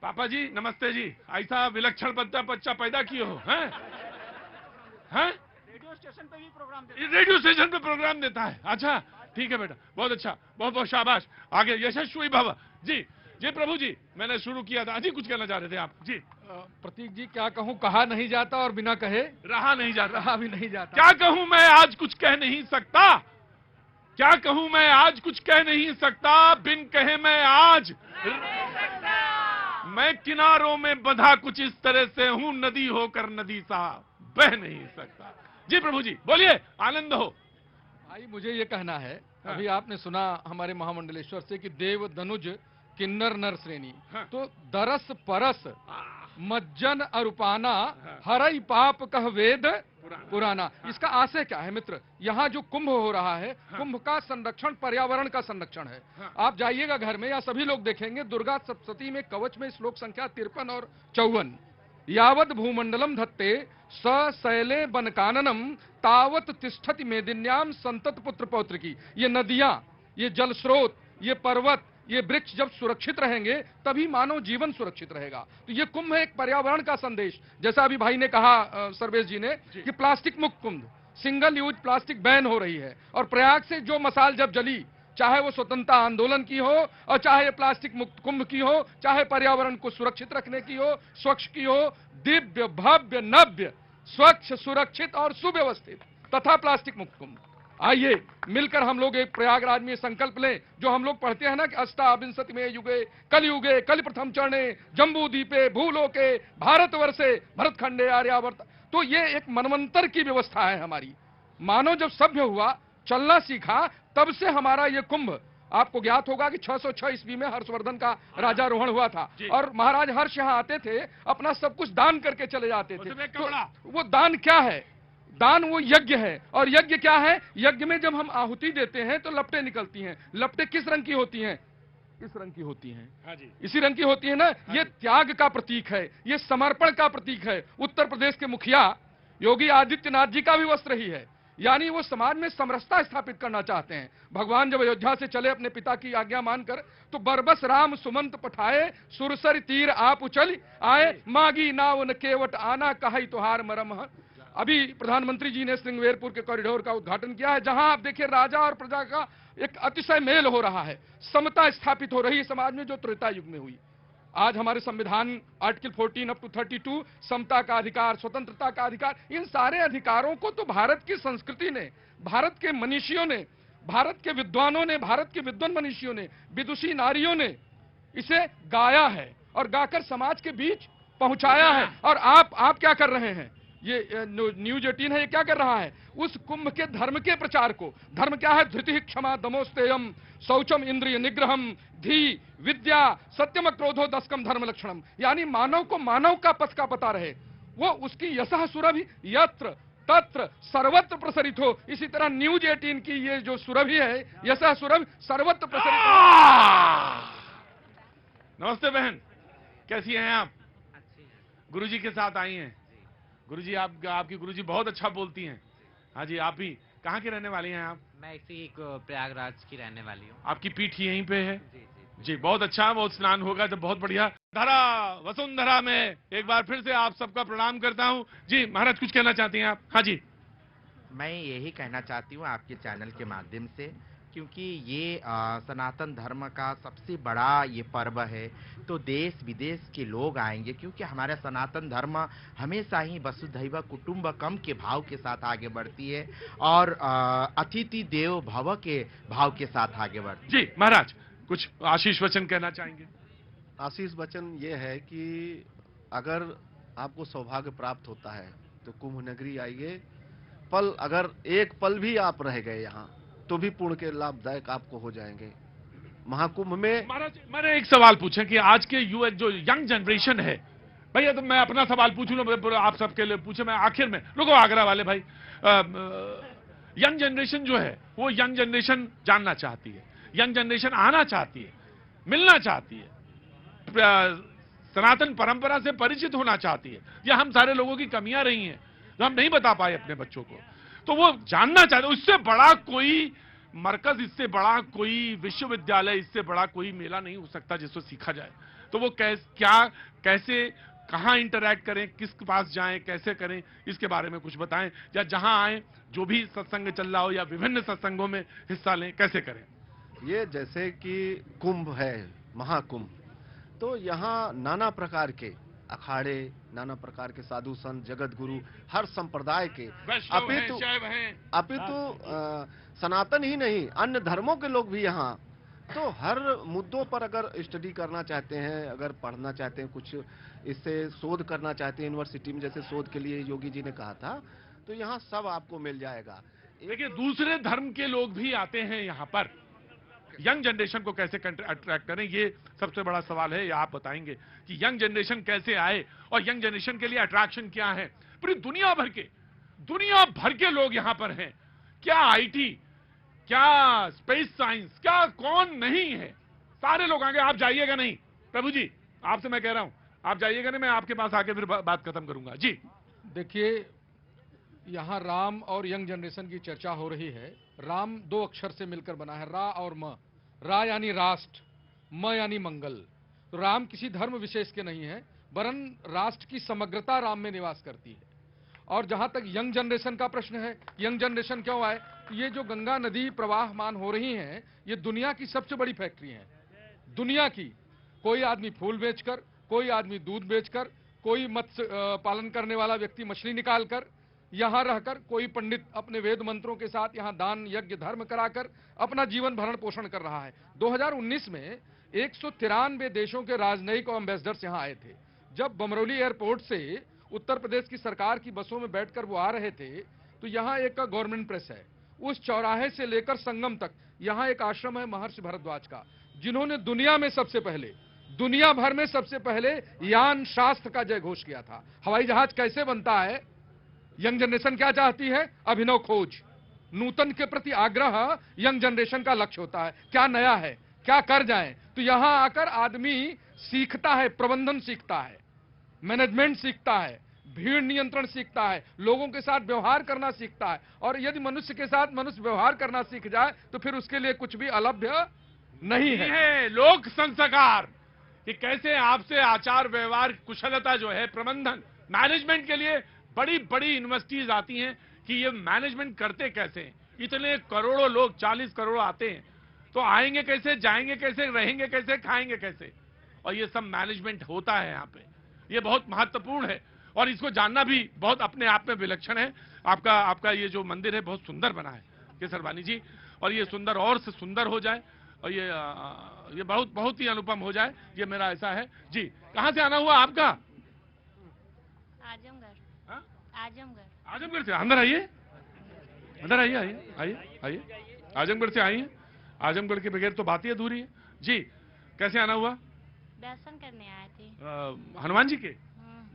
S1: पापा जी नमस्ते जी। ऐसा विलक्षण बच्चा पैदा किए हो हैं?
S16: रेडियो स्टेशन पे भी प्रोग्राम
S1: रेडियो स्टेशन पे प्रोग्राम देता है। अच्छा ठीक है बेटा, बहुत अच्छा, बहुत बहुत शाबाश। आगे यशस्वी भव। जी जी प्रभु जी, मैंने शुरू किया था। जी कुछ कहना चाह रहे थे आप? जी
S4: प्रतीक जी, क्या कहूँ, कहा नहीं जाता और बिना कहे
S1: रहा नहीं जाता।
S4: रहा भी नहीं जाता।
S1: क्या कहूँ मैं, आज कुछ कह नहीं सकता। क्या कहूँ मैं, आज कुछ कह नहीं सकता। बिन कहे मैं आज मैं किनारों में बंधा कुछ इस तरह से हूँ, नदी होकर नदी सा बह नहीं सकता। जी प्रभु जी बोलिए, आनंद हो।
S4: भाई मुझे ये कहना है, अभी आपने सुना हमारे महामंडलेश्वर से कि देव धनुज किन्नर नर श्रेणी, तो दरस परस मज्जन अरुपाना हरई पाप कह वेद पुराना। इसका आशय क्या है मित्र? यहाँ जो कुंभ हो रहा है, कुंभ का संरक्षण पर्यावरण का संरक्षण है। आप जाइएगा घर में, या सभी लोग देखेंगे, दुर्गा सप्तशती में कवच में श्लोक संख्या 53 और 54, यावत भूमंडलम धत्ते स शैले बनकाननम तावत तिष्ठति मेदिन्याम संतत पुत्र पौत्र की। ये नदियां, ये जल स्रोत, ये पर्वत, ये वृक्ष जब सुरक्षित रहेंगे तभी मानव जीवन सुरक्षित रहेगा। तो ये कुंभ है एक पर्यावरण का संदेश। जैसा अभी भाई ने कहा, सर्वेश जी ने, कि प्लास्टिक मुक्त कुंभ, सिंगल यूज प्लास्टिक बैन हो रही है। और प्रयाग से जो मसाल जब जली, चाहे वो स्वतंत्रता आंदोलन की हो, और चाहे प्लास्टिक मुक्त कुंभ की हो, चाहे पर्यावरण को सुरक्षित रखने की हो, स्वच्छ की हो, दिव्य भव्य नव्य स्वच्छ सुरक्षित और सुव्यवस्थित तथा प्लास्टिक मुक्त कुंभ। आइए मिलकर हम लोग एक प्रयागराज में संकल्प लें, जो हम लोग पढ़ते हैं ना कि अष्टाविंशति में युगे कलयुगे कलि प्रथम चरणे जम्बू द्वीपे भूलोके भारतवर्षे भरतखंडे आर्यावर्त। तो ये एक मनवंतर की व्यवस्था है हमारी। मानव जब सभ्य हुआ, चलना सीखा, तब से हमारा ये कुंभ, आपको ज्ञात होगा कि 606 ईस्वी में हर्षवर्धन का राजारोहण हुआ था, और महाराज हर्ष यहाँ आते थे, अपना सब कुछ दान करके चले जाते थे। तो वो दान क्या है? दान वो यज्ञ है। और यज्ञ क्या है? यज्ञ में जब हम आहुति देते हैं तो लपटें निकलती हैं। लपटें किस रंग की होती हैं? इस रंग की होती हैं।
S1: हाँ जी।
S4: इसी रंग की होती है ना। ये त्याग का प्रतीक है, ये समर्पण का प्रतीक है। उत्तर प्रदेश के मुखिया योगी आदित्यनाथ जी का भी वस्त्र ही है। यानी वो समाज में समरसता स्थापित करना चाहते हैं। भगवान जब अयोध्या से चले अपने पिता की आज्ञा मानकर, तो बरबस राम सुमंत पठाए, सुरसर तीर आप उचल आए, मागी नाव न केवट आना कहाई तुहार मरम। अभी प्रधानमंत्री जी ने श्रृंगवेरपुर के कॉरिडोर का उद्घाटन किया है, जहां आप देखिए राजा और प्रजा का एक अतिशय मेल हो रहा है, समता स्थापित हो रही है समाज में, जो त्रेता युग में हुई। आज हमारे संविधान आर्टिकल 14 अप टू 32 समता का अधिकार, स्वतंत्रता का अधिकार, इन सारे अधिकारों को तो भारत की संस्कृति ने, भारत के मनीषियों ने, भारत के विद्वानों ने, भारत के विद्वान मनीषियों ने, विदुषी नारियों ने इसे गाया है और गाकर समाज के बीच पहुंचाया है। और आप क्या कर रहे हैं? ये न्यूज 18 है, ये क्या कर रहा है? उस कुंभ के धर्म के प्रचार को, धर्म क्या है? धृति क्षमा दमोस्तेयम शौचम इंद्रिय निग्रहम धी विद्या सत्यम क्रोधो दस्कम धर्म लक्षणम, यानी मानव को मानव का पथ का पता रहे, वो उसकी यशः सुरभि यत्र तत्र सर्वत्र प्रसरित हो। इसी तरह न्यूज 18 की ये जो सुरभि है, यशः सुरभि सर्वत्र प्रसरित हो।
S1: नमस्ते बहन, कैसी हैं आप? गुरुजी के साथ आई हैं। गुरुजी आपकी गुरुजी बहुत अच्छा बोलती हैं। हाँ जी, आप भी कहाँ के रहने वाली हैं आप?
S17: मैं इसी प्रयागराज की रहने वाली हूँ।
S1: आपकी पीठ यहीं पे है? जी, बहुत अच्छा, बहुत स्नान होगा तो बहुत बढ़िया। धरा वसुंधरा में एक बार फिर से आप सबका प्रणाम करता हूँ। जी महाराज, कुछ कहना चाहती हैं आप? हाँ जी।
S13: मैं यही कहना चाहती हूँ आपके चैनल के माध्यम से, क्योंकि ये सनातन धर्म का सबसे बड़ा ये पर्व है, तो देश विदेश के लोग आएंगे, क्योंकि हमारा सनातन धर्म हमेशा ही वसुधैव कुटुंबकम के भाव के साथ आगे बढ़ती है और अतिथि देव भव के भाव के साथ आगे बढ़ती है।
S1: जी महाराज, कुछ आशीष वचन कहना चाहेंगे?
S6: आशीष वचन ये है कि अगर आपको सौभाग्य प्राप्त होता है तो कुंभ नगरी आइए। पल अगर एक पल भी आप रह गए यहाँ तो भी पुण्य के लाभदायक आपको हो जाएंगे। महाकुंभ में
S1: महाराज, मैंने एक सवाल पूछा कि आज के युवा जो यंग जनरेशन है, भैया तो मैं अपना सवाल पूछूं ना, आप सबके लिए पूछे, मैं आखिर में रुको, आगरा वाले भाई, यंग जनरेशन जो है वो यंग जनरेशन जानना चाहती है, यंग जनरेशन आना चाहती है, मिलना चाहती है, सनातन परंपरा से परिचित होना चाहती है। या हम सारे लोगों की कमियां रही हैं जो हम नहीं बता पाए अपने बच्चों को, तो वो जानना चाहते। उससे बड़ा कोई मरकज, इससे बड़ा कोई विश्वविद्यालय, इससे बड़ा कोई मेला नहीं हो सकता जिसको सीखा जाए। तो वो कैसे कहाँ इंटरैक्ट करें, किस पास जाएं, कैसे करें, इसके बारे में कुछ बताएं। या जहां आए, जो भी सत्संग चल रहा हो या विभिन्न सत्संगों में हिस्सा लें, कैसे करें?
S6: ये जैसे कि कुंभ है, महाकुंभ, तो यहाँ नाना प्रकार के अखाड़े, नाना प्रकार के साधु संत, जगत गुरु, हर संप्रदाय के, अपितु सनातन ही नहीं अन्य धर्मों के लोग भी यहाँ, तो हर मुद्दों पर अगर स्टडी करना चाहते हैं, अगर पढ़ना चाहते हैं, कुछ इससे शोध करना चाहते हैं यूनिवर्सिटी में, जैसे शोध के लिए योगी जी ने कहा था, तो यहाँ सब आपको मिल जाएगा।
S1: देखिए, दूसरे धर्म के लोग भी आते हैं यहाँ पर। यंग जनरेशन को कैसे अट्रैक्ट करें, ये सबसे बड़ा सवाल है। ये आप बताएंगे कि यंग जनरेशन कैसे आए और यंग जनरेशन के लिए अट्रैक्शन क्या है। पूरी दुनिया भर के लोग यहाँ पर हैं। क्या आईटी, क्या स्पेस साइंस, क्या कौन नहीं है, सारे लोग आगे। आप जाइएगा नहीं प्रभु जी, आपसे मैं कह रहा हूं, आप जाइएगा नहीं, मैं आपके पास आके फिर बात खत्म करूंगा। जी
S4: देखिए, यहाँ राम और यंग जनरेशन की चर्चा हो रही है। राम 2 अक्षर से मिलकर बना है, रा और म। रा यानी राष्ट्र, म यानी मंगल। तो राम किसी धर्म विशेष के नहीं है, वरन राष्ट्र की समग्रता राम में निवास करती है। और जहां तक यंग जनरेशन का प्रश्न है, यंग जनरेशन क्यों आए, ये जो गंगा नदी प्रवाहमान हो रही हैं, ये दुनिया की सबसे बड़ी फैक्ट्री है, दुनिया की। कोई आदमी फूल बेचकर, कोई आदमी दूध बेचकर, कोई मत्स्य पालन करने वाला व्यक्ति मछली निकालकर, यहाँ रहकर कोई पंडित अपने वेद मंत्रों के साथ यहाँ दान यज्ञ धर्म कराकर अपना जीवन भरण पोषण कर रहा है। 2019 में 193 देशों के राजनयिक और एम्बेसडर्स यहाँ आए थे। जब बमरौली एयरपोर्ट से उत्तर प्रदेश की सरकार की बसों में बैठकर वो आ रहे थे, तो यहाँ एक गवर्नमेंट प्रेस है, उस चौराहे से लेकर संगम तक यहाँ एक आश्रम है महर्षि भरद्वाज का, जिन्होंने दुनिया भर में सबसे पहले यान शास्त्र का जय घोष किया था। हवाई जहाज कैसे बनता है, यंग जनरेशन क्या चाहती है, अभिनव खोज, नूतन के प्रति आग्रह यंग जनरेशन का लक्ष्य होता है। क्या नया है, क्या कर जाएं। तो यहां आकर आदमी सीखता है, प्रबंधन सीखता है, मैनेजमेंट सीखता है, भीड़ नियंत्रण सीखता है, लोगों के साथ व्यवहार करना सीखता है। और यदि मनुष्य के साथ मनुष्य व्यवहार करना सीख जाए तो फिर उसके लिए कुछ भी अलभ्य नहीं है।
S1: लोक संस्कार कि कैसे आपसे आचार व्यवहार, कुशलता जो है, प्रबंधन, मैनेजमेंट के लिए बड़ी बड़ी यूनिवर्सिटीज आती हैं कि ये मैनेजमेंट करते कैसे हैं। इतने करोड़ों लोग, 40 करोड़ आते हैं, तो आएंगे कैसे, जाएंगे कैसे, रहेंगे कैसे, खाएंगे कैसे, और ये सब मैनेजमेंट होता है यहाँ पे। ये बहुत महत्वपूर्ण है और इसको जानना भी बहुत अपने आप में विलक्षण है। आपका ये जो मंदिर है बहुत सुंदर बना है केसरवानी जी, और ये सुंदर और से सुंदर हो जाए और ये ये बहुत ही अनुपम हो जाए, ये मेरा ऐसा है जी। कहाँ से आना हुआ आपका?
S15: आजमगढ़। आजमगढ़।
S1: आजमगढ़ से। अंदर आइए, अंदर आइए, आइए आइए आइए। आजमगढ़ से आई हैं। आजमगढ़ के बगैर तो बात ही अधूरी है जी। कैसे आना हुआ?
S15: दर्शन करने आए थे।
S1: हनुमान जी के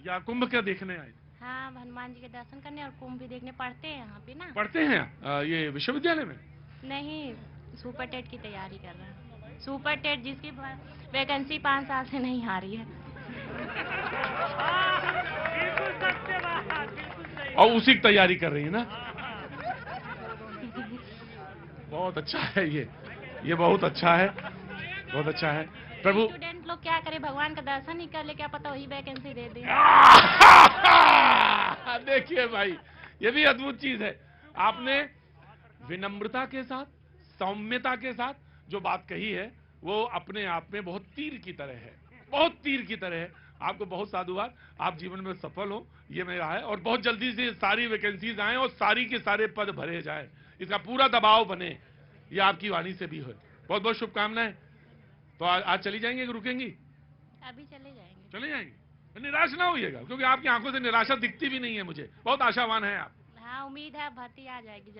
S1: या कुंभ के देखने आए?
S15: हाँ, हनुमान जी के दर्शन करने और कुंभ भी देखने। पढ़ते हैं यहाँ पे ना।
S1: पढ़ते हैं ये विश्वविद्यालय में?
S15: नहीं, सुपर टेट की तैयारी कर रहे हैं। सुपर टेट जिसकी वैकेंसी 5 साल से नहीं आ रही है।
S1: और उसी की तैयारी कर रही है ना। बहुत अच्छा है ये बहुत अच्छा है, बहुत अच्छा है। प्रभु
S15: स्टूडेंट लोग क्या करे, भगवान का दर्शन ही कर ले, क्या पता वही वैकेंसी दे दे।
S1: देखिए भाई, ये भी अद्भुत चीज है। आपने विनम्रता के साथ, सौम्यता के साथ जो बात कही है वो अपने आप में बहुत तीर की तरह है, बहुत तीर की तरह है। आपको बहुत साधुवाद, आप जीवन में सफल हो, ये मेरा है। और बहुत जल्दी से सारी वैकेंसीज आए और सारी के सारे पद भरे जाए, इसका पूरा दबाव बने, ये आपकी वाणी से भी हो। बहुत बहुत शुभकामनाएं। तो आज चली जाएंगे कि रुकेंगी?
S15: अभी चले जाएंगे।
S1: चले जाएंगे। निराश ना होइएगा, क्योंकि आपकी आंखों से निराशा दिखती भी नहीं है मुझे। बहुत आशावान है आप।
S15: हाँ, उम्मीद है भर्ती आ जाएगी।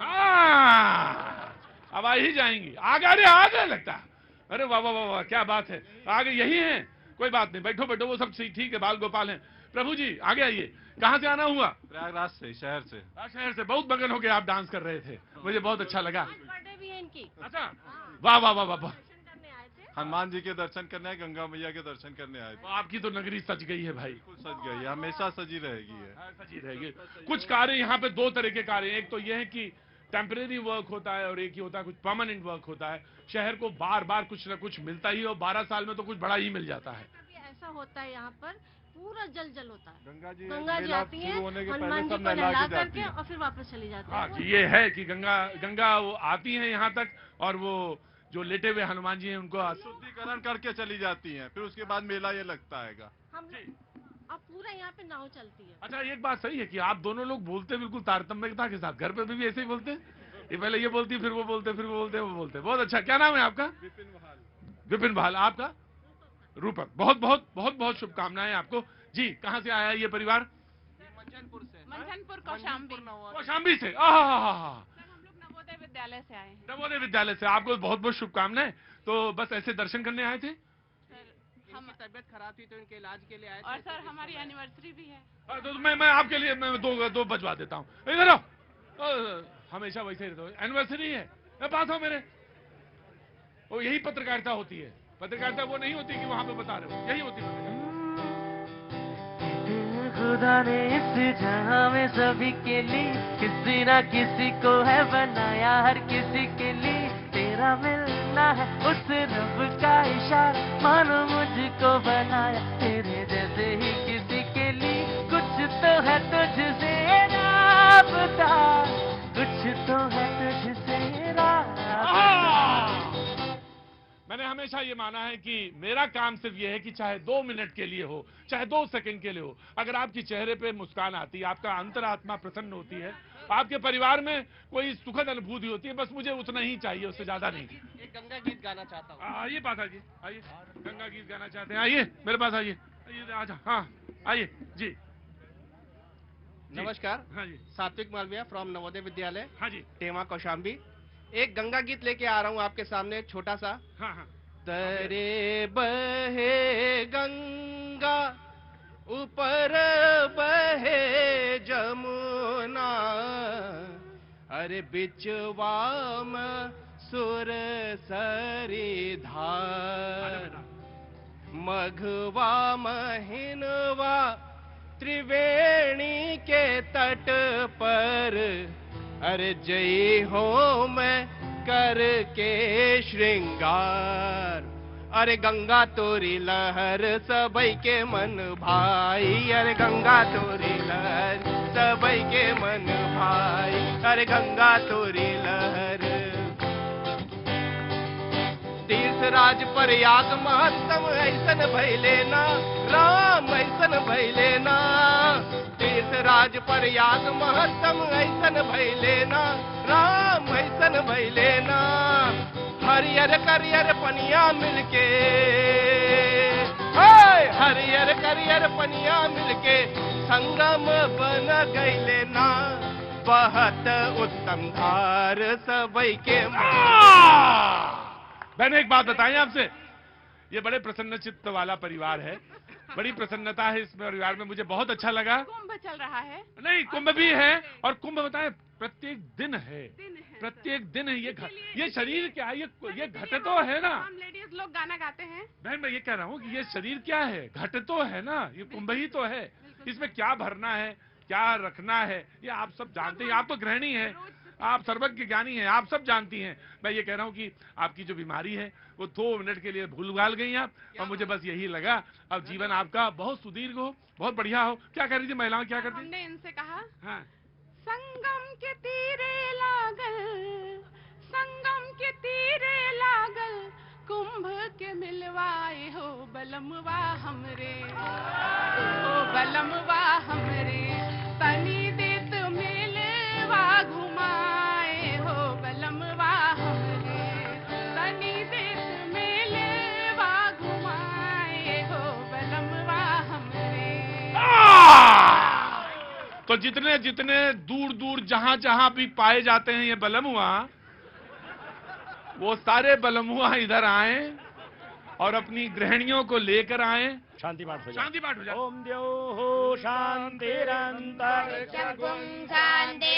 S1: अब आ ही जाएंगी। आगे, अरे आ गए लगता है। अरे वाह वाह वाह, क्या बात है। आगे यही है, कोई बात नहीं, बैठो बैठो, वो सब ठीक है, बाल गोपाल हैं। प्रभु जी आगे आइए। कहाँ से आना हुआ?
S18: प्रयागराज से, शहर से।
S1: शहर से। बहुत मगन हो गए आप, डांस कर रहे थे, मुझे बहुत अच्छा लगा।
S15: बर्थडे भी है इनकी।
S1: अच्छा, वाह वाह वाह वाह।
S18: हनुमान जी के दर्शन करने आए, गंगा मैया के दर्शन करने आए थे।
S1: आपकी तो नगरी सज गई है भाई।
S18: बिल्कुल सज गई है, हमेशा सजी रहेगी है।
S1: सजी रहेगी। कुछ कार्य यहाँ पे दो तरह के कार्य हैं। एक तो ये है कि टेम्परेरी वर्क होता है और एक ही होता है कुछ परमानेंट वर्क होता है। शहर को बार बार कुछ न कुछ मिलता ही है और 12 साल में तो कुछ बड़ा ही मिल जाता है।
S19: ऐसा होता है यहाँ पर, पूरा जल जल होता है।
S18: गंगा जी
S19: आती है, हनुमान जी को नहला करके और फिर वापस चली जाती है।
S1: हाँ जी, ये है कि गंगा वो आती है यहाँ तक और वो जो लेटे हुए हनुमान जी हैं उनको
S18: शुद्धिकरण करके चली जाती हैं, फिर उसके बाद मेला ये लगता है।
S19: अब पूरा यहाँ पे नाव चलती है।
S1: अच्छा, एक बात सही है कि आप दोनों लोग बोलते बिल्कुल तारतम्यता के साथ। घर पे भी ऐसे ही बोलते हैं? ये पहले ये बोलती, फिर वो बोलते, फिर वो बोलते। बहुत अच्छा। क्या नाम है आपका? विपिन बहाल। आपका? रूपक। बहुत बहुत बहुत बहुत शुभकामनाएं आपको जी। कहाँ से आया है ये परिवार?
S10: मंझनपुर
S1: कौशाम्बी से।
S10: नवोदय विद्यालय से आए हैं।
S1: नवोदय विद्यालय से। आपको बहुत बहुत शुभकामनाएं। तो बस ऐसे दर्शन करने आए थे?
S12: हम तबियत खराब थी तो इनके इलाज के लिए आए थे।
S10: और सर हमारी एनिवर्सरी भी है।
S1: तो मैं आपके लिए मैं दो बजवा देता हूँ। इधर आओ। हमेशा वैसे ही रहता हूँ। एनिवर्सरी है, मैं पास हूँ मेरे। वो यही पत्रकारिता होती है। पत्रकारिता वो नहीं होती कि वहां पे बता रहे हो, यही होती है।
S20: खुदा ने इस जहां में सभी के लिए किसी ना किसी को है बनाया, हर किसी के लिए तेरा मिलना है उस रब का इशारा, मानो मुझको बनाया तेरे जैसे ही किसी के लिए। कुछ तो है तुझसे राबता, कुछ तो है तुझसे राबता।
S1: मैंने हमेशा ये माना है कि मेरा काम सिर्फ ये है कि चाहे 2 मिनट के लिए हो, चाहे 2 सेकंड के लिए हो, अगर आपकी चेहरे पे मुस्कान आती है, आपका अंतरात्मा प्रसन्न होती है, आपके परिवार में कोई सुखद अनुभूति होती है, बस मुझे उतना ही चाहिए, उससे ज्यादा नहीं।
S12: एक गंगा गीत गाना चाहता हूँ।
S1: आइए पास आइए, आइए गंगा गीत गाना चाहते हैं, आइए मेरे पास आइए, आजा। हाँ आइए जी।
S12: नमस्कार।
S1: हाँ जी।
S12: सात्विक मालविया फ्रॉम नवोदय विद्यालय।
S1: हाँ जी।
S12: टेमा कौशाम्बी। एक गंगा गीत लेके आ रहा हूँ आपके सामने, छोटा सा।
S1: हाँ हाँ।
S12: तरे बहे गंगा ऊपर बहे जमुना, अरे बिचवा में सुर सरी धार, मघवा महीनवा त्रिवेणी के तट पर, अरे जय हो मैं करके श्रृंगार। अरे गंगा तोरी लहर सबई के मन भाई, अरे गंगा तोरी लहर सबई के मन भाई, अरे गंगा तोरी लहर। तीर्थ राज पर याग महत्तम ऐसन भैले ना राम, ऐसन भैले ना। तीर्थ राज पर याग महत्तम ऐसन भैले ना राम, ऐसन भैले ना।
S21: हरियर करियर पनिया मिलके, हाय हरियर करियर पनिया मिलके संगम बन गईले ना, बहत उत्तम धार सबई के।
S1: मैंने एक बात बताई आपसे, ये बड़े प्रसन्न चित्त वाला परिवार है, बड़ी प्रसन्नता है इस परिवार में, मुझे बहुत अच्छा लगा।
S5: कुंभ चल रहा है।
S1: नहीं, कुंभ भी है, और कुंभ बताएं प्रत्येक दिन है, प्रत्येक दिन है। ये शरीर क्या है, ये घट तो है ना।
S5: हम लेडीज लोग गाना गाते हैं।
S1: बहन मैं ये कह रहा हूँ कि ये शरीर क्या है, घट तो है ना, ये कुंभ ही तो है। इसमें क्या भरना है, क्या रखना है, ये आप सब जानते हैं। आप तो गृहिणी हैं, आप सर्वज्ञ ज्ञानी हैं, आप सब जानती हैं। मैं ये कह रहा हूँ कि आपकी जो बीमारी है वो 2 मिनट के लिए भूल भाल गई आप, और मुझे बस यही लगा अब जीवन आपका बहुत सुदीर्घ हो, बहुत बढ़िया हो। क्या कर रही थी महिलाएं, क्या करती?
S5: हमने इनसे कहा,
S1: हाँ,
S5: संगम के तीरे लागल, संगम के तीरे लागल, कुंभ के मिलवाए हो बलमवा हमरे, हो बलमवा हमरे, तनी देत मिलवा घुमाए हो बलमवा हमरे, तनी देत मिलवा घुमाए हो बलमवा हमरे।
S1: तो जितने जितने दूर दूर जहां जहां भी पाए जाते हैं ये बलमुआ, वो सारे बलमुआ इधर आए और अपनी गृहिणियों को लेकर आए।
S11: शांति पाठ हो जाए।
S1: शांति पाठ हो जाए।
S11: ओम द्यो हो शांतिरंतर
S15: शांति